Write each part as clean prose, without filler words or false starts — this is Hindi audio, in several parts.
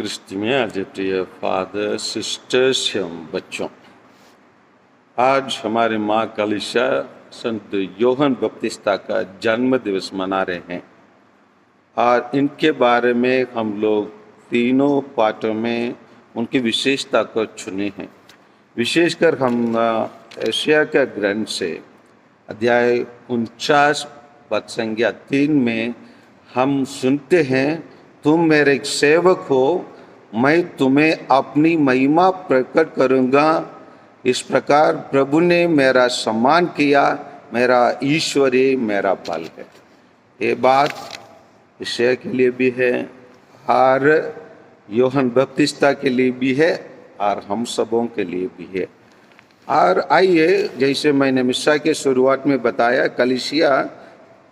क्रिस्त में अद्वितीय फादर, सिस्टर्स एवं बच्चों, आज हमारे माँ कलीसिया संत योहन बपतिस्ता का जन्म दिवस मना रहे हैं और इनके बारे में हम लोग तीनों पाठों में उनकी विशेषता को चुने हैं। विशेषकर हम एशिया का ग्रंथ से अध्याय 49 पद संज्ञा 3 में हम सुनते हैं, तुम मेरे एक सेवक हो, मैं तुम्हें अपनी महिमा प्रकट करूँगा। इस प्रकार प्रभु ने मेरा सम्मान किया, मेरा ईश्वर ही मेरा बल है। ये बात ईसाया के लिए भी है और योहन बपतिस्ता के लिए भी है और हम सबों के लिए भी है। और आइए, जैसे मैंने मिस्सा के शुरुआत में बताया, कलीसिया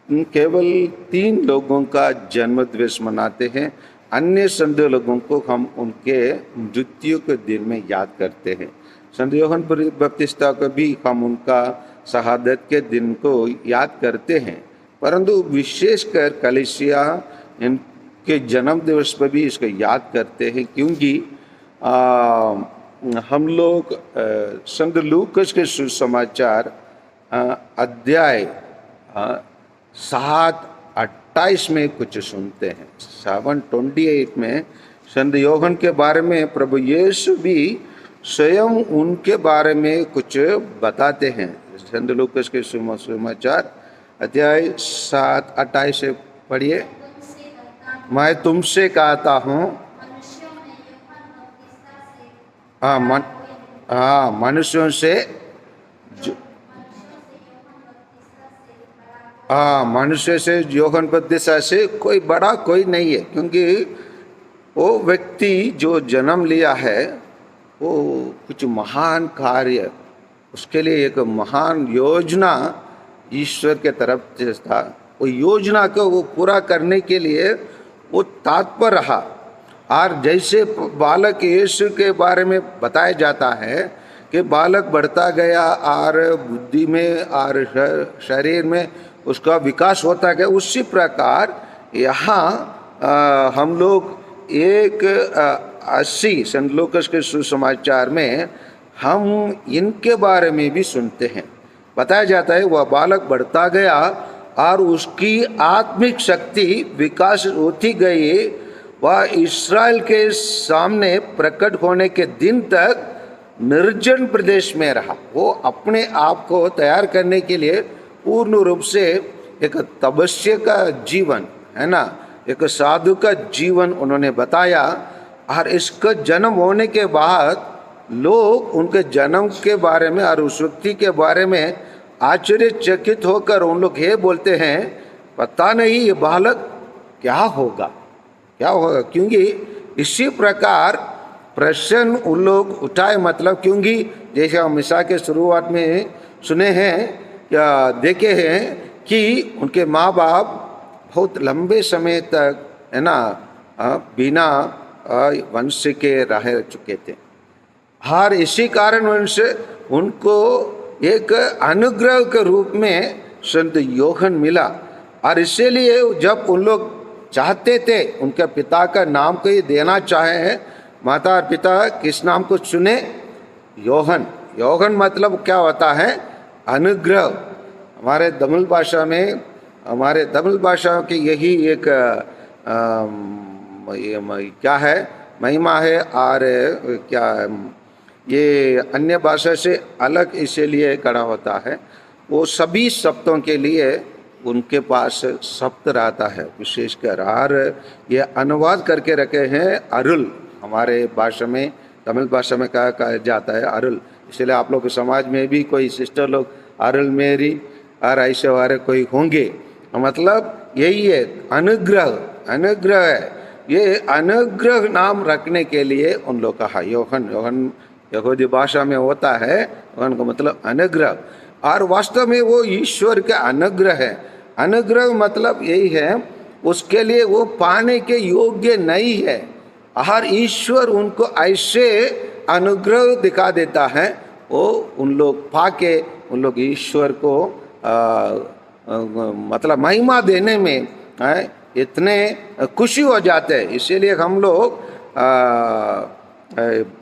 केवल 3 लोगों का जन्म दिवस मनाते हैं। अन्य संत लोगों को हम उनके मृत्यु के दिन में याद करते हैं। संत योहन बपतिस्ता को भी हम उनका शहादत के दिन को याद करते हैं, परंतु विशेषकर कलीसिया इनके जन्म दिवस पर भी इसको याद करते हैं, क्योंकि हम लोग संत लूकस के सुसमाचार अध्याय 7:28 में कुछ सुनते हैं। 7:28 में संत योहन के बारे में प्रभु यीशु भी स्वयं उनके बारे में कुछ बताते हैं। संत लूकस के सुसमाचार अध्याय 7:28 से पढ़िए। मैं तुमसे कहता हूँ, मनुष्यों से मनुष्य से योहन बपतिस्ता से कोई बड़ा कोई नहीं है, क्योंकि वो व्यक्ति जो जन्म लिया है वो कुछ महान कार्य, उसके लिए एक महान योजना ईश्वर के तरफ से था। वो योजना को वो पूरा करने के लिए वो तत्पर रहा। और जैसे बालक यीशु के बारे में बताया जाता है कि बालक बढ़ता गया और बुद्धि में और शरीर में उसका विकास होता गया, उसी प्रकार यहाँ हम लोग एक 80 संत लूकस के सुसमाचार में हम इनके बारे में भी सुनते हैं। बताया जाता है वह बालक बढ़ता गया और उसकी आत्मिक शक्ति विकास होती गई। वह इस्राएल के सामने प्रकट होने के दिन तक निर्जन प्रदेश में रहा। वो अपने आप को तैयार करने के लिए पूर्ण रूप से एक तपस्या का जीवन, है ना, एक साधु का जीवन उन्होंने बताया। और इसका जन्म होने के बाद लोग उनके जन्म के बारे में और उस व्यक्ति के बारे में आश्चर्यचकित होकर उन लोग ये बोलते हैं, पता नहीं ये बालक क्या होगा, क्या होगा। क्योंकि इसी प्रकार प्रश्न उन लोग उठाए, मतलब क्योंकि जैसे हम मिसा के शुरुआत में सुने हैं या देखे हैं कि उनके माँ बाप बहुत लंबे समय तक, है ना, बिना वंश के रह चुके थे। और इसी कारण उनसे उनको एक अनुग्रह के रूप में संत योहन मिला। और इसीलिए जब उन लोग चाहते थे उनके पिता का नाम को ही देना चाहे, माता और पिता किस नाम को चुने? योहन। योहन मतलब क्या होता है? अनुग्रह। हमारे तमिल भाषा में, हमारे तमिल भाषा की यही एक क्या है, महिमा है। और क्या ये अन्य भाषा से अलग इसीलिए खड़ा होता है, वो सभी शब्दों के लिए उनके पास शब्द रहता है विशेषकर। और ये अनुवाद करके रखे हैं अरुल। हमारे भाषा में, तमिल भाषा में कहा जाता है अरुल। इसलिए आप लोग के समाज में भी कोई सिस्टर लोग अरुल मेरी और ऐसे वाले कोई होंगे, मतलब यही है अनुग्रह। अनुग्रह है, ये अनुग्रह नाम रखने के लिए उन लोग कहा योहन। योहन यहूदी भाषा में होता है, योहन का मतलब अनुग्रह। और वास्तव में वो ईश्वर का अनुग्रह है। अनुग्रह मतलब यही है, उसके लिए वो पाने के योग्य नहीं है, और ईश्वर उनको ऐसे अनुग्रह दिखा देता है, वो उन लोग पाके उन लोग ईश्वर को मतलब महिमा देने में इतने खुशी हो जाते हैं। इसीलिए हम लोग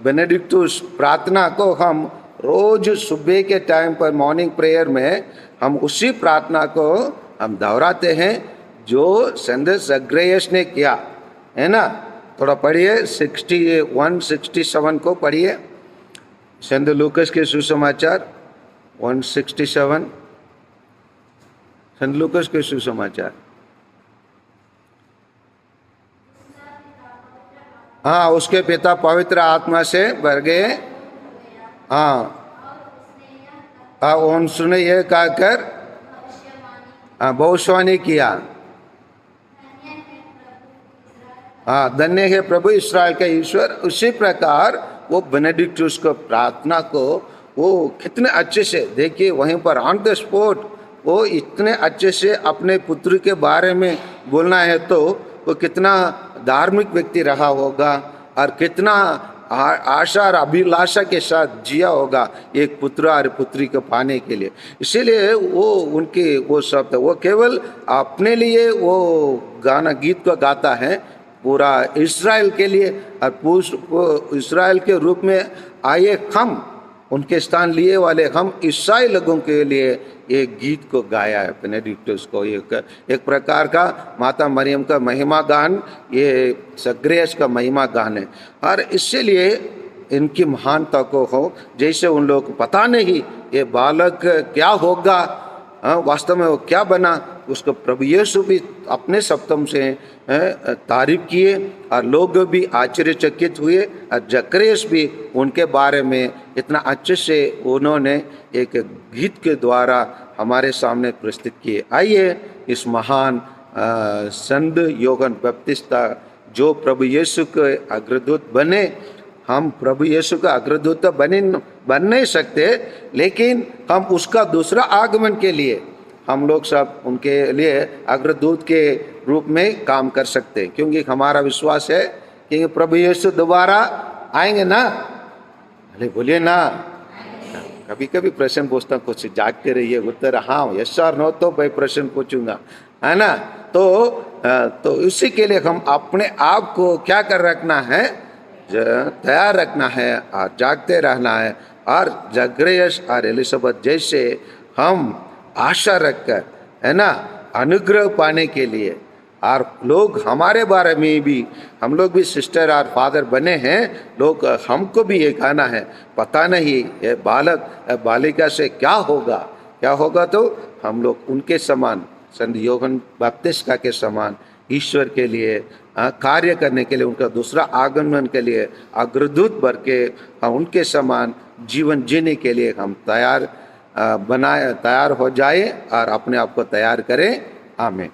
बेनेडिक्टस प्रार्थना को हम रोज सुबह के टाइम पर मॉर्निंग प्रेयर में हम उसी प्रार्थना को हम दोहराते हैं जो सेंट ज़ेक्रेयस ने किया है ना। थोड़ा पढ़िए 167 को पढ़िए, सेंट लूकस के सुसमाचार 167, सेंट लूकस के सुसमाचार। हाँ, उसके पिता पवित्र आत्मा से भर गए। हाँ, उसने यह कहकर भविष्यवाणी किया, हाँ, धन्य है प्रभु इस्राएल का ईश्वर। उसी प्रकार वो बेनेडिक्टस को प्रार्थना को वो कितने अच्छे से, देखिए वहीं पर ऑन द स्पॉट वो इतने अच्छे से अपने पुत्र के बारे में बोलना है, तो वो कितना धार्मिक व्यक्ति रहा होगा और कितना आशा और अभिलाषा के साथ जिया होगा एक पुत्र और पुत्री को पाने के लिए। इसीलिए वो उनके वो शब्द वो केवल अपने लिए वो गाना गीत को गाता है, पूरा इस्राएल के लिए और इस्राएल के रूप में आए हम, उनके स्थान लिए वाले हम ईसाई लोगों के लिए एक गीत को गाया है बेनेडिक्टस को। एक प्रकार का माता मरियम का महिमा गान, ये ज़ेक्रेयस का महिमा गान है। और इसीलिए इनकी महानता को हो, जैसे उन लोगों को पता नहीं ये बालक क्या होगा, वास्तव में वो क्या बना, उसको प्रभु यीशु भी अपने शब्दों से तारीफ किए और लोग भी आश्चर्यचकित हुए और ज़ेक्रेयस भी उनके बारे में इतना अच्छे से उन्होंने एक गीत के द्वारा हमारे सामने प्रस्तुत किए। आइए इस महान संत यूहन्ना बपतिस्ता जो प्रभु यीशु के अग्रदूत बने, हम प्रभु यीशु का अग्रदूत बन नहीं सकते, लेकिन हम उसका दूसरा आगमन के लिए हम लोग सब उनके लिए अग्रदूत के रूप में काम कर सकते हैं, क्योंकि हमारा विश्वास है कि प्रभु यीशु दोबारा आएंगे ना। अरे बोलिए ना। कभी कभी प्रश्न पूछता, कुछ जागते रहिए, उत्तर हाँ यस और नो तो भाई प्रश्न पूछूंगा, है ना। तो इसी के लिए हम अपने आप को क्या कर रखना है, तैयार रखना है और जागते रहना है। और ज़ेक्रेयस और एलिजाबेथ जैसे हम आशा रखकर, है ना, अनुग्रह पाने के लिए, और लोग हमारे बारे में भी, हम लोग भी सिस्टर और फादर बने हैं, लोग हमको भी ये कहना है, पता नहीं ये बालक बालिका से क्या होगा, तो हम लोग उनके समान, संत यूहन्ना बपतिस्ता के समान ईश्वर के लिए कार्य करने के लिए, उनका दूसरा आगमन के लिए अग्रदूत भर के उनके समान जीवन जीने के लिए हम तैयार हो जाए और अपने आप को तैयार करें। आमीन।